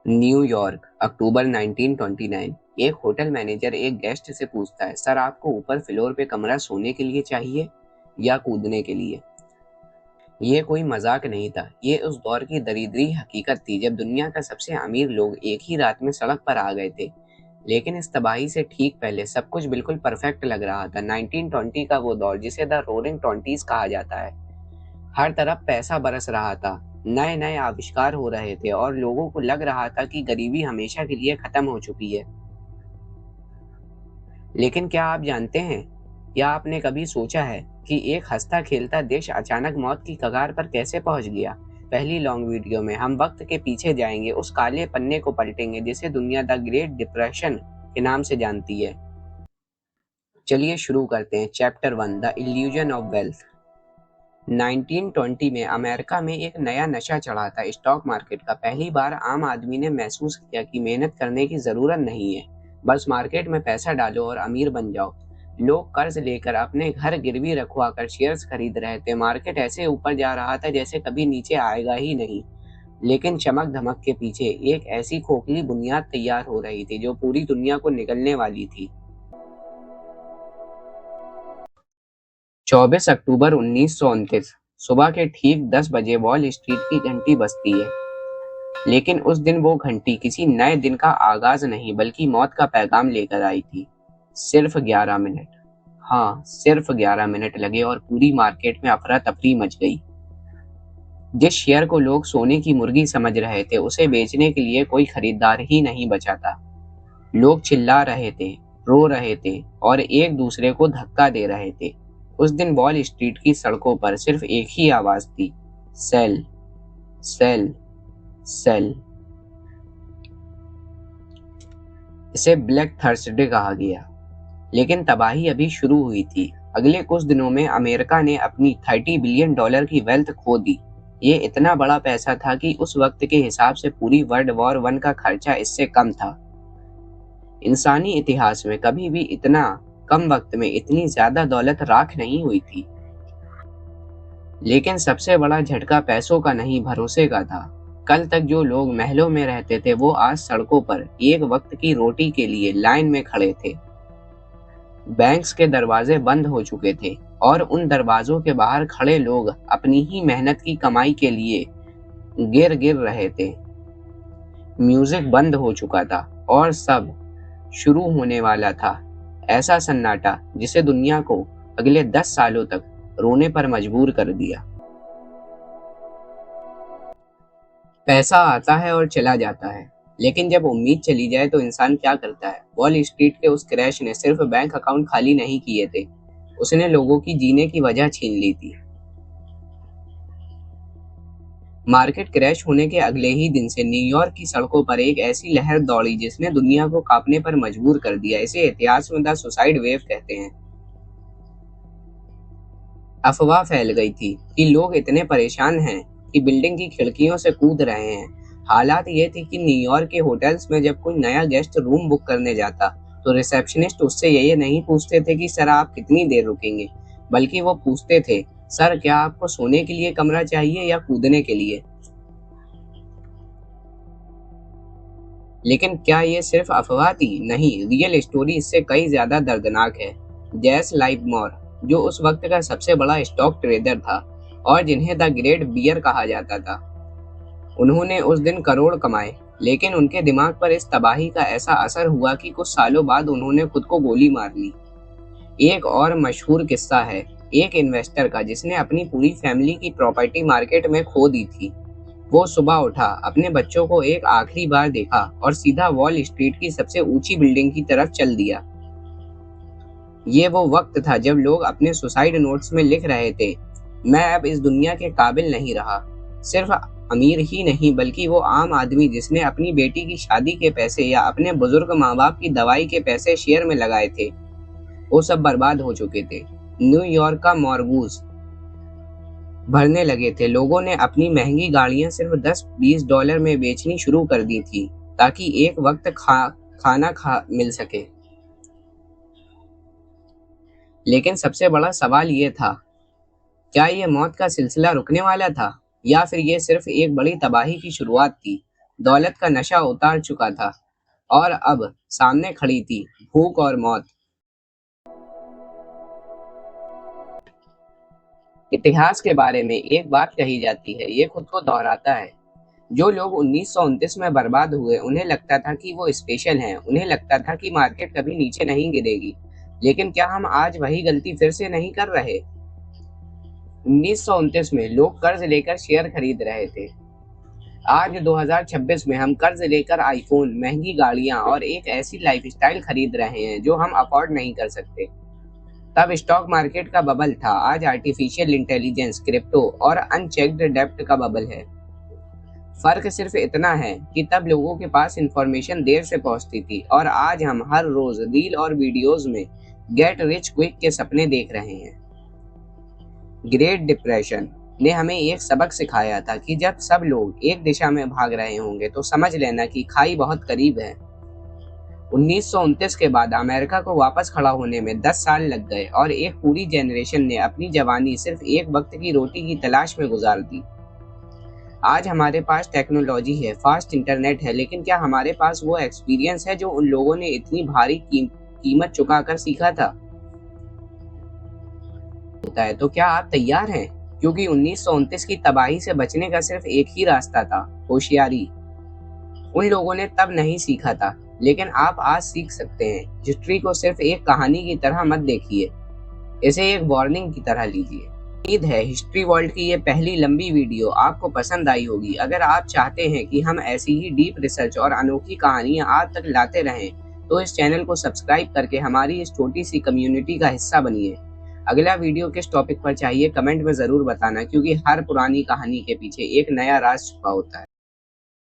New York, अक्टूबर 1929। एक hotel manager एक guest से पूछता है, सर आपको ऊपर फ्लोर पे कमरा सोने के लिए चाहिए या कूदने के लिए? ये कोई मजाक नहीं था, ये उस दौर की दरिद्री हकीकत थी जब दुनिया का सबसे अमीर लोग एक ही रात में सड़क पर आ गए थे। लेकिन इस तबाही से ठीक पहले सब कुछ बिल्कुल परफेक्ट लग रहा था। 1920 का वो दौर जिसे द रोरिंग ट्वेंटीज कहा जाता है। हर तरफ पैसा बरस रहा था, नए नए आविष्कार हो रहे थे और लोगों को लग रहा था कि गरीबी हमेशा के लिए खत्म हो चुकी है। लेकिन क्या आप जानते हैं, या आपने कभी सोचा है कि एक हंसता खेलता देश अचानक मौत की कगार पर कैसे पहुंच गया? पहली लॉन्ग वीडियो में हम वक्त के पीछे जाएंगे, उस काले पन्ने को पलटेंगे जिसे दुनिया द ग्रेट डिप्रेशन के नाम से जानती है। चलिए शुरू करते हैं। Chapter 1, the illusion of wealth. 1920 में अमेरिका में एक नया नशा चढ़ा था, स्टॉक मार्केट का। पहली बार आम आदमी ने महसूस किया कि मेहनत करने की जरूरत नहीं है, बस मार्केट में पैसा डालो और अमीर बन जाओ। लोग कर्ज लेकर अपने घर गिरवी रखवा कर शेयर्स खरीद रहे थे। मार्केट ऐसे ऊपर जा रहा था जैसे कभी नीचे आएगा ही नहीं। लेकिन चमक धमक के पीछे एक ऐसी खोखली बुनियाद तैयार हो रही थी जो पूरी दुनिया को निगलने वाली थी। 24 अक्टूबर 1929 सुबह के ठीक 10 बजे वॉल स्ट्रीट की घंटी बजती है। लेकिन उस दिन वो घंटी किसी नए दिन का आगाज नहीं बल्कि मौत का पैगाम लेकर आई थी। सिर्फ 11 मिनट, हाँ सिर्फ 11 मिनट लगे और पूरी मार्केट में अफरा तफरी मच गई। जिस शेयर को लोग सोने की मुर्गी समझ रहे थे, उसे बेचने के लिए कोई खरीदार ही नहीं बचा था। लोग चिल्ला रहे थे, रो रहे थे और एक दूसरे को धक्का दे रहे थे। उस दिन वॉल स्ट्रीट की सड़कों पर सिर्फ एक ही आवाज थी, सेल सेल सेल। इसे ब्लैक थर्सडे कहा गया। लेकिन तबाही अभी शुरू हुई थी। अगले कुछ दिनों में अमेरिका ने अपनी $30 बिलियन की वेल्थ खो दी। ये इतना बड़ा पैसा था कि उस वक्त के हिसाब से पूरी वर्ल्ड वॉर 1 का खर्चा इससे कम था। इंसानी इतिहास में कभी भी इतना कम वक्त में इतनी ज्यादा दौलत राख नहीं हुई थी। लेकिन सबसे बड़ा झटका पैसों का नहीं, भरोसे का था। कल तक जो लोग महलों में रहते थे वो आज सड़कों पर एक वक्त की रोटी के लिए लाइन में खड़े थे। बैंक्स के दरवाजे बंद हो चुके थे और उन दरवाजों के बाहर खड़े लोग अपनी ही मेहनत की कमाई के लिए गिर गिर रहे थे। म्यूजिक बंद हो चुका था और सब शुरू होने वाला था। ऐसा सन्नाटा जिसे दुनिया को अगले 10 सालों तक रोने पर मजबूर कर दिया। पैसा आता है और चला जाता है, लेकिन जब उम्मीद चली जाए तो इंसान क्या करता है? वॉल स्ट्रीट के उस क्रैश ने सिर्फ बैंक अकाउंट खाली नहीं किए थे, उसने लोगों की जीने की वजह छीन ली थी। मार्केट क्रैश होने के अगले ही दिन से न्यूयॉर्क की सड़कों पर एक ऐसी लहर दौड़ी जिसने दुनिया को कांपने पर मजबूर कर दिया। इसे इतिहास में द सुसाइड वेव कहते हैं। अफवाह फैल गई थी कि लोग इतने परेशान हैं कि बिल्डिंग की खिड़कियों से कूद रहे हैं। हालात ये थी कि न्यूयॉर्क के होटल्स में जब कोई नया गेस्ट रूम बुक करने जाता तो रिसेप्शनिस्ट उससे ये नहीं पूछते थे कि सर आप कितनी देर रुकेंगे, बल्कि वो पूछते थे, सर क्या आपको सोने के लिए कमरा चाहिए या कूदने के लिए? लेकिन क्या ये सिर्फ अफवाह थी? नहीं, रियल स्टोरी इससे कई ज्यादा दर्दनाक है। जैस लाइवमोर, जो उस वक्त का सबसे बड़ा स्टॉक ट्रेडर था और जिन्हें द ग्रेट बियर कहा जाता था, उन्होंने उस दिन करोड़ कमाए। लेकिन उनके दिमाग पर इस तबाही का ऐसा असर हुआ कि कुछ सालों बाद उन्होंने खुद को गोली मार ली। एक और मशहूर किस्सा है एक इन्वेस्टर का जिसने अपनी पूरी फैमिली की प्रॉपर्टी मार्केट में खो दी थी। वो सुबह उठा, अपने बच्चों को एक आखिरी बार देखा और सीधा वॉल स्ट्रीट की सबसे ऊंची बिल्डिंग की तरफ चल दिया। ये वो वक्त था जब लोग अपने सुसाइड नोट्स में लिख रहे थे, मैं अब इस दुनिया के काबिल नहीं रहा। सिर्फ अमीर ही नहीं बल्कि वो आम आदमी जिसने अपनी बेटी की शादी के पैसे या अपने बुजुर्ग माँ बाप की दवाई के पैसे शेयर में लगाए थे, वो सब बर्बाद हो चुके थे। न्यूयॉर्क का मॉर्गेज भरने लगे थे। लोगों ने अपनी महंगी गाड़ियां सिर्फ $10-20 में बेचनी शुरू कर दी थी ताकि एक वक्त खाना मिल सके। लेकिन सबसे बड़ा सवाल ये था, क्या ये मौत का सिलसिला रुकने वाला था या फिर ये सिर्फ एक बड़ी तबाही की शुरुआत थी? दौलत का नशा उतार चुका था और अब सामने खड़ी थी भूख और मौत। इतिहास के बारे में एक बात कही जाती है, ये खुद को दोहराता है। जो लोग 1929 में बर्बाद हुए, उन्हें लगता था कि वो स्पेशल हैं, उन्हें लगता था कि मार्केट कभी नीचे नहीं गिरेगी। लेकिन क्या हम आज वही गलती फिर से नहीं कर रहे? 1929 में लोग कर्ज लेकर शेयर खरीद रहे थे। आज 2026 में हम कर्ज लेकर आईफोन, महंगी गाड़ियां और एक ऐसी लाइफस्टाइल खरीद रहे हैं जो हम अफोर्ड नहीं कर सकते। तब स्टॉक मार्केट का बबल था, आज आर्टिफिशियल इंटेलिजेंस, क्रिप्टो और अनचेक्ड डेब्ट का बबल है। फर्क सिर्फ इतना है कि तब लोगों के पास इंफॉर्मेशन देर से पहुंचती थी और आज हम हर रोज रील और वीडियोस में गेट रिच क्विक के सपने देख रहे हैं। ग्रेट डिप्रेशन ने हमें एक सबक सिखाया था कि जब सब लोग एक दिशा में भाग रहे होंगे तो समझ लेना कि खाई बहुत करीब है। 1929 के बाद अमेरिका को वापस खड़ा होने में 10 साल लग गए और एक पूरी जनरेशन ने अपनी जवानी सिर्फ एक वक्त की रोटी की तलाश में गुजार दी। आज हमारे पास टेक्नोलॉजी है, फास्ट इंटरनेट है, लेकिन क्या हमारे पास वो एक्सपीरियंस है जो उन लोगों ने इतनी भारी कीमत चुकाकर सीखा था? होता है तो क्या आप तैयार हैं? क्योंकि 1929 की तबाही से बचने का सिर्फ एक ही रास्ता था, होशियारी। उन लोगों ने तब नहीं सीखा था, लेकिन आप आज सीख सकते हैं। हिस्ट्री को सिर्फ एक कहानी की तरह मत देखिए, इसे एक वार्निंग की तरह लीजिए। उम्मीद है हिस्ट्री वर्ल्ड की ये पहली लंबी वीडियो आपको पसंद आई होगी। अगर आप चाहते हैं कि हम ऐसी ही डीप रिसर्च और अनोखी कहानियां आप तक लाते रहें, तो इस चैनल को सब्सक्राइब करके हमारी इस छोटी सी कम्युनिटी का हिस्सा बनिए। अगला वीडियो किस टॉपिक पर चाहिए कमेंट में जरूर बताना, क्योंकि हर पुरानी कहानी के पीछे एक नया राज छुपा होता है।